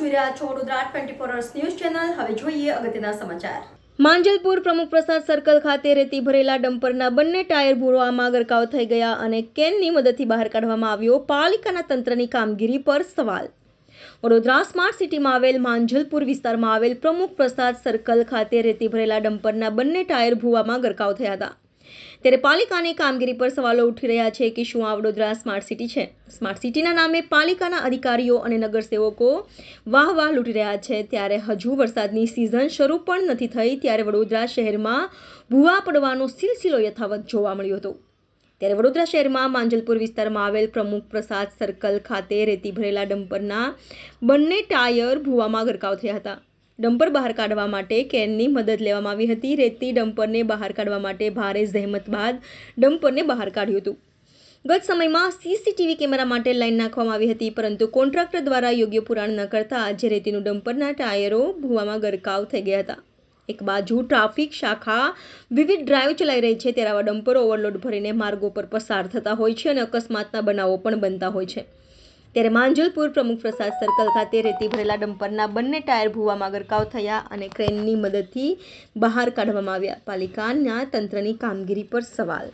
જોઈ રહ્યા છો વડોદરા 24 અવર્સ ન્યૂઝ ચેનલ। હવે જોઈએ અગત્યના સમાચાર। માંજલપુર પ્રમુખ પ્રસાદ સર્કલ ખાતે રેતી ભરેલા ડમ્પરના બંને ટાયર ભૂરવામાં ગરકાવ થઈ ગયા અને કેનની મદદથી બહાર કાઢવામાં આવ્યો। પાલિકાના તંત્રની કામગીરી પર સવાલ। વડોદરા સ્માર્ટ સિટીમાં આવેલ માંજલપુર વિસ્તારમાં આવેલ પ્રમુખ પ્રસાદ સર્કલ ખાતે રેતી ભરેલા ડમ્પરના બંને ટાયર ભૂવામાં ગરકાવ થયા હતા, ત્યારે પાલિકાની કામગીરી પર સવાલો ઉઠી રહ્યા છે કે શું આ વડોદરા સ્માર્ટ સિટી છે? સ્માર્ટ સિટીના નામે પાલિકાના અધિકારીઓ અને નગરસેવકો વાહ લૂંટી રહ્યા છે, ત્યારે હજુ વરસાદની સિઝન શરૂ પણ નથી થઈ ત્યારે વડોદરા શહેરમાં ભૂવા પડવાનો સિલસિલો યથાવત જોવા મળ્યો હતો। ત્યારે વડોદરા શહેરમાં માંજલપુર વિસ્તારમાં આવેલ પ્રમુખ પ્રસાદ સર્કલ ખાતે રેતી ભરેલા ડમ્પરના બંને ટાયર ભૂવામાં ગરકાવ થયા હતા। ડમ્પર બહાર કાઢવા માટે કેનની મદદ લેવામાં આવી હતી। રેતી ડમ્પરને બહાર કાઢવા માટે ભારે જહેમત બાદ ડમ્પરને બહાર કાઢ્યું હતું। ગત સમયમાં સીસીટીવી કેમેરા માટે લાઈન નાખવામાં આવી હતી, પરંતુ કોન્ટ્રાક્ટર દ્વારા યોગ્ય પુરાણ ન કરતા આજે રેતીનું ડમ્પરના ટાયરો ભૂવામાં ગરકાવ થઈ ગયા હતા। એક બાજુ ટ્રાફિક શાખા વિવિધ ડ્રાઈવ ચલાવી રહી છે, ત્યારે આવા ડમ્પરો ઓવરલોડ ભરીને માર્ગો પર પસાર થતા હોય છે અને અકસ્માતના બનાવો પણ બનતા હોય છે। ત્યારે માંજલપુર પ્રમુખ પ્રસાદ સર્કલ ખાતે રેતી ભરેલા ડમ્પરના બંને ટાયર ભૂવામાં ગરકાવ થયા અને ક્રેનની મદદથી બહાર કાઢવામાં આવ્યા। પાલિકાના તંત્રની કામગીરી પર સવાલ।